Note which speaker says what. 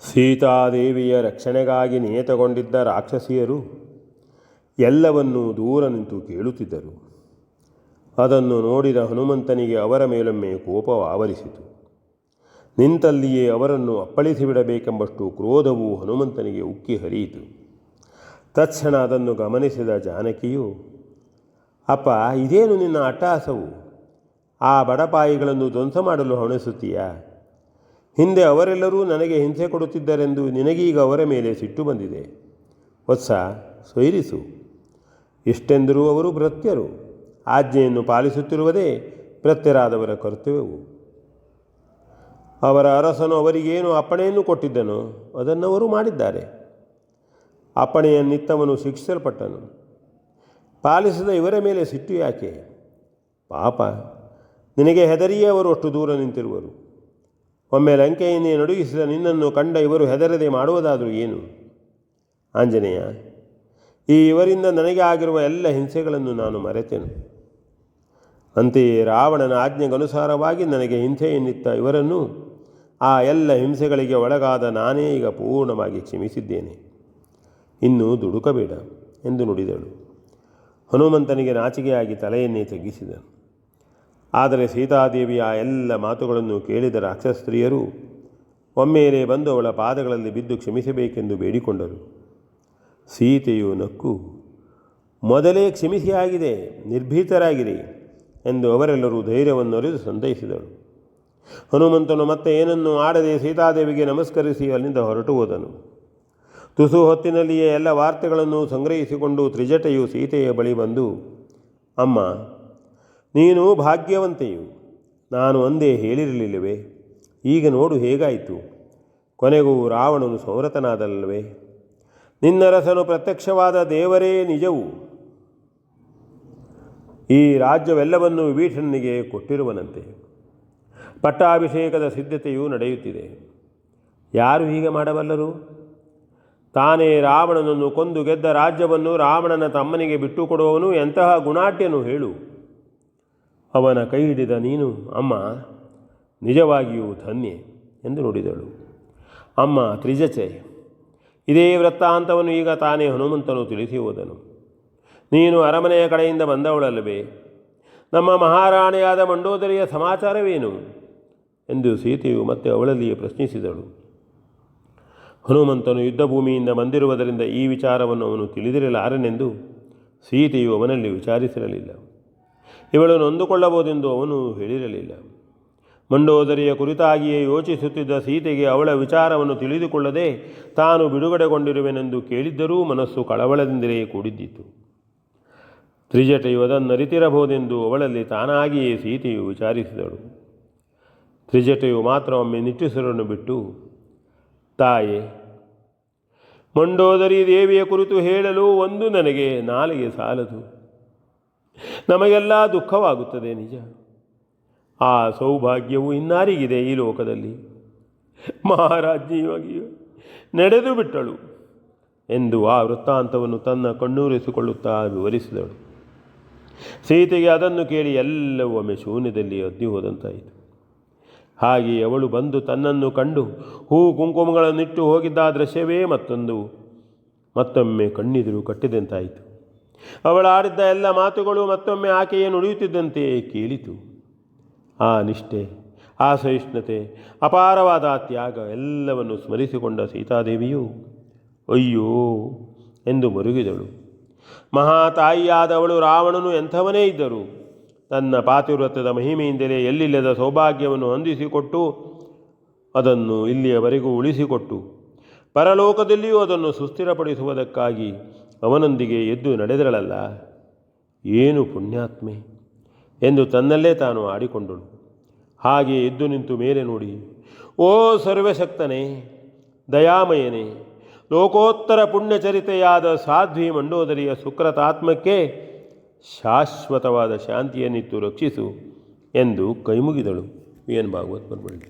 Speaker 1: ಸೀತಾದೇವಿಯ ರಕ್ಷಣೆಗಾಗಿ ನಿಯತಗೊಂಡಿದ್ದ ರಾಕ್ಷಸಿಯರು ಎಲ್ಲವನ್ನೂ ದೂರ ನಿಂತು ಕೇಳುತ್ತಿದ್ದರು. ಅದನ್ನು ನೋಡಿದ ಹನುಮಂತನಿಗೆ ಅವರ ಮೇಲೊಮ್ಮೆ ಕೋಪ ಆವರಿಸಿತು. ನಿಂತಲ್ಲಿಯೇ ಅವರನ್ನು ಅಪ್ಪಳಿಸಿಬಿಡಬೇಕೆಂಬಷ್ಟು ಕ್ರೋಧವು ಹನುಮಂತನಿಗೆ ಉಕ್ಕಿ ಹರಿಯಿತು. ತಕ್ಷಣ ಅದನ್ನು ಗಮನಿಸಿದ ಜಾನಕಿಯು, ಅಪ್ಪ, ಇದೇನು ನಿನ್ನ ಅಟ್ಟಹಾಸವು? ಆ ಬಡಪಾಯಿಗಳನ್ನು ಧ್ವಂಸ ಮಾಡಲು ಹವಣಿಸುತ್ತೀಯಾ? ಹಿಂದೆ ಅವರೆಲ್ಲರೂ ನನಗೆ ಹಿಂಸೆ ಕೊಡುತ್ತಿದ್ದರೆಂದು ನಿನಗೀಗ ಅವರ ಮೇಲೆ ಸಿಟ್ಟು ಬಂದಿದೆ. ವತ್ಸ, ಸ್ವೈರಿಸು. ಇಷ್ಟೆಂದರೂ ಅವರು ಭೃತ್ಯರು. ಆಜ್ಞೆಯನ್ನು ಪಾಲಿಸುತ್ತಿರುವುದೇ ಭೃತ್ಯರಾದವರ ಕರ್ತವ್ಯವು. ಅವರ ಅರಸನು ಅವರಿಗೇನು ಅಪ್ಪಣೆಯನ್ನು ಕೊಟ್ಟಿದ್ದನೋ ಅದನ್ನವರು ಮಾಡಿದ್ದಾರೆ. ಅಪ್ಪಣೆಯನ್ನಿತ್ತವನು ಶಿಕ್ಷಿಸಲ್ಪಟ್ಟನು. ಪಾಲಿಸಿದ ಇವರ ಮೇಲೆ ಸಿಟ್ಟು ಯಾಕೆ? ಪಾಪ, ನಿನಗೆ ಹೆದರಿಯೇ ಅವರು ಅಷ್ಟು ದೂರ ನಿಂತಿರುವರು. ಒಮ್ಮೆ ಲಂಕೆಯನ್ನೇ ನಡುಗಿಸಿದ ನಿನ್ನನ್ನು ಕಂಡ ಇವರು ಹೆದರದೆ ಮಾಡುವುದಾದರೂ ಏನು? ಆಂಜನೇಯ, ಈ ಇವರಿಂದ ನನಗೆ ಆಗಿರುವ ಎಲ್ಲ ಹಿಂಸೆಗಳನ್ನು ನಾನು ಮರೆತೆನು. ಅಂತೆಯೇ ರಾವಣನ ಆಜ್ಞೆಗನುಸಾರವಾಗಿ ನನಗೆ ಹಿಂಸೆಯನ್ನಿತ್ತ ಇವರನ್ನು, ಆ ಎಲ್ಲ ಹಿಂಸೆಗಳಿಗೆ ಒಳಗಾದ ನಾನೇ ಈಗ ಪೂರ್ಣವಾಗಿ ಕ್ಷಮಿಸಿದ್ದೇನೆ. ಇನ್ನೂ ದುಡುಕಬೇಡ ಎಂದು ನುಡಿದಳು. ಹನುಮಂತನಿಗೆ ನಾಚಿಕೆಯಾಗಿ ತಲೆಯನ್ನೇ ತಗ್ಗಿಸಿದನು. ಆದರೆ ಸೀತಾದೇವಿಯ ಆ ಎಲ್ಲ ಮಾತುಗಳನ್ನು ಕೇಳಿದ ರಾಕ್ಷಸ್ತ್ರೀಯರು ಒಮ್ಮೆಲೆ ಬಂದು ಅವಳ ಪಾದಗಳಲ್ಲಿ ಬಿದ್ದು ಕ್ಷಮಿಸಬೇಕೆಂದು ಬೇಡಿಕೊಂಡರು. ಸೀತೆಯು ನಕ್ಕು, ಮೊದಲೇ ಕ್ಷಮಿಸಿಯಾಗಿದೆ, ನಿರ್ಭೀತರಾಗಿರಿ ಎಂದು ಅವರೆಲ್ಲರೂ ಧೈರ್ಯವನ್ನೊರೆದು ಸಂತೈಸಿದಳು. ಹನುಮಂತನು ಮತ್ತೆ ಏನನ್ನೂ ಆಡದೆ ಸೀತಾದೇವಿಗೆ ನಮಸ್ಕರಿಸಿ ಅಲ್ಲಿಂದ ಹೊರಟು ಹೋದನು. ತುಸು ಹೊತ್ತಿನಲ್ಲಿಯೇ ಎಲ್ಲ ವಾರ್ತೆಗಳನ್ನು ಸಂಗ್ರಹಿಸಿಕೊಂಡು ತ್ರಿಜಟೆಯು ಸೀತೆಯ ಬಳಿ ಬಂದು, ಅಮ್ಮ, ನೀನು ಭಾಗ್ಯವಂತೆಯು. ನಾನು ಅಂದೇ ಹೇಳಿರಲಿಲ್ಲವೇ? ಈಗ ನೋಡು ಹೇಗಾಯಿತು. ಕೊನೆಗೂ ರಾವಣನು ಸಂವೃತನಾದಲ್ಲವೇ? ನಿನ್ನರಸನು ಪ್ರತ್ಯಕ್ಷವಾದ ದೇವರೇ ನಿಜವು. ಈ ರಾಜ್ಯವೆಲ್ಲವನ್ನೂ ವಿಭೀಷಣನಿಗೆ ಕೊಟ್ಟಿರುವನಂತೆ. ಪಟ್ಟಾಭಿಷೇಕದ ಸಿದ್ಧತೆಯೂ ನಡೆಯುತ್ತಿದೆ. ಯಾರು ಹೀಗೆ ಮಾಡಬಲ್ಲರು? ತಾನೇ ರಾವಣನನ್ನು ಕೊಂದು ಗೆದ್ದ ರಾಜ್ಯವನ್ನು ರಾವಣನ ತಮ್ಮನಿಗೆ ಬಿಟ್ಟುಕೊಡುವವನು ಎಂತಹ ಗುಣಾಢ್ಯನು ಹೇಳು. ಅವನ ಕೈ ಹಿಡಿದ ನೀನು, ಅಮ್ಮ, ನಿಜವಾಗಿಯೂ ಧನ್ಯೆ ಎಂದು ನುಡಿದಳು. ಅಮ್ಮ ತ್ರಿಜಟೆ, ಇದೇ ವೃತ್ತಾಂತವನ್ನು ಈಗ ತಾನೇ ಹನುಮಂತನು ತಿಳಿಸಿ ಹೋದನು. ನೀನು ಅರಮನೆಯ ಕಡೆಯಿಂದ ಬಂದವಳಲ್ಲವೇ? ನಮ್ಮ ಮಹಾರಾಣಿಯಾದ ಮಂಡೋದರಿಯ ಸಮಾಚಾರವೇನು ಎಂದು ಸೀತೆಯು ಮತ್ತೆ ಅವಳಲ್ಲಿಯೇ ಪ್ರಶ್ನಿಸಿದಳು. ಹನುಮಂತನು ಯುದ್ಧಭೂಮಿಯಿಂದ ಬಂದಿರುವುದರಿಂದ ಈ ವಿಚಾರವನ್ನು ಅವನು ತಿಳಿದಿರಲಾರನೆಂದು ಸೀತೆಯು ಅವನಲ್ಲಿ ವಿಚಾರಿಸಿರಲಿಲ್ಲ. ಇವಳು ನೊಂದುಕೊಳ್ಳಬಹುದೆಂದು ಅವನು ಹೇಳಿರಲಿಲ್ಲ. ಮಂಡೋದರಿಯ ಕುರಿತಾಗಿಯೇ ಯೋಚಿಸುತ್ತಿದ್ದ ಸೀತೆಗೆ ಅವಳ ವಿಚಾರವನ್ನು ತಿಳಿದುಕೊಳ್ಳದೆ ತಾನು ಬಿಡುಗಡೆಗೊಂಡಿರುವೆನೆಂದು ಕೇಳಿದ್ದರೂ ಮನಸ್ಸು ಕಳವಳದಿಂದಲೇ ಕೂಡಿದ್ದಿತು. ತ್ರಿಜಟೆಯು ಅದನ್ನರಿತಿರಬಹುದೆಂದು ಅವಳಲ್ಲಿ ತಾನಾಗಿಯೇ ಸೀತೆಯು ವಿಚಾರಿಸಿದಳು. ತ್ರಿಜಟೆಯು ಮಾತ್ರ ಒಮ್ಮೆ ನಿಟ್ಟುಸಿರನ್ನು ಬಿಟ್ಟು, ತಾಯೇ, ಮಂಡೋದರಿ ದೇವಿಯ ಕುರಿತು ಹೇಳಲು ಒಂದು ನನಗೆ ನಾಲಿಗೆ ಸಾಲದು. ನಮಗೆಲ್ಲ ದುಃಖವಾಗುತ್ತದೆ ನಿಜ. ಆ ಸೌಭಾಗ್ಯವು ಇನ್ನಾರಿಗಿದೆ ಈ ಲೋಕದಲ್ಲಿ? ಮಹಾರಾಜ್ಞಿಯಾಗಿಯೂ ನಡೆದು ಬಿಟ್ಟಳು ಎಂದು ಆ ವೃತ್ತಾಂತವನ್ನು ತನ್ನ ಕಣ್ಣೂರಿಸಿಕೊಳ್ಳುತ್ತಾ ವಿವರಿಸಿದಳು. ಸೀತೆಗೆ ಅದನ್ನು ಕೇಳಿ ಎಲ್ಲವೂ ಒಮ್ಮೆ ಶೂನ್ಯದಲ್ಲಿ ಅದ್ದಿ ಹೋದಂತಾಯಿತು. ಹಾಗೆಯೇ ಅವಳು ಬಂದು ತನ್ನನ್ನು ಕಂಡು ಹೂ ಕುಂಕುಮಗಳನ್ನಿಟ್ಟು ಹೋಗಿದ್ದ ದೃಶ್ಯವೇ ಮತ್ತೊಮ್ಮೆ ಕಣ್ಣೆದುರು ಕಟ್ಟಿದಂತಾಯಿತು. ಅವಳಾಡಿದ್ದ ಎಲ್ಲ ಮಾತುಗಳು ಮತ್ತೊಮ್ಮೆ ಆಕೆಯೇ ನುಡಿಯುತ್ತಿದ್ದಂತೆ ಕೇಳಿತು. ಆ ನಿಷ್ಠೆ, ಆ ಸಹಿಷ್ಣುತೆ, ಅಪಾರವಾದ ತ್ಯಾಗ ಎಲ್ಲವನ್ನು ಸ್ಮರಿಸಿಕೊಂಡ ಸೀತಾದೇವಿಯು ಅಯ್ಯೋ ಎಂದು ಮರುಗಿದಳು. ಮಹಾತಾಯಿಯಾದವಳು ರಾವಣನು ಎಂಥವನೇ ಇದ್ದರು ತನ್ನ ಪಾತಿವ್ರತ್ಯದ ಮಹಿಮೆಯಿಂದಲೇ ಎಲ್ಲಿಲ್ಲದ ಸೌಭಾಗ್ಯವನ್ನು ಹೊಂದಿಸಿಕೊಟ್ಟು ಅದನ್ನು ಇಲ್ಲಿಯವರೆಗೂ ಉಳಿಸಿಕೊಟ್ಟು ಪರಲೋಕದಲ್ಲಿಯೂ ಅದನ್ನು ಸುಸ್ಥಿರಪಡಿಸುವುದಕ್ಕಾಗಿ ಅವನೊಂದಿಗೆ ಎದ್ದು ನಡೆದಳಲ್ಲ, ಏನು ಪುಣ್ಯಾತ್ಮೆ ಎಂದು ತನ್ನಲ್ಲೇ ತಾನು ಆಡಿಕೊಂಡಳು. ಹಾಗೆ ಎದ್ದು ನಿಂತು ಮೇಲೆ ನೋಡಿ, ಓ ಸರ್ವಶಕ್ತನೇ, ದಯಾಮಯನೇ, ಲೋಕೋತ್ತರ ಪುಣ್ಯಚರಿತೆಯಾದ ಸಾಧ್ವಿ ಮಂಡೋದರಿಯ ಸುಕೃತಾತ್ಮಕ್ಕೆ ಶಾಶ್ವತವಾದ ಶಾಂತಿಯನ್ನಿತ್ತು ರಕ್ಷಿಸು ಎಂದು ಕೈಮುಗಿದಳು. V N Bhagwat Barballi.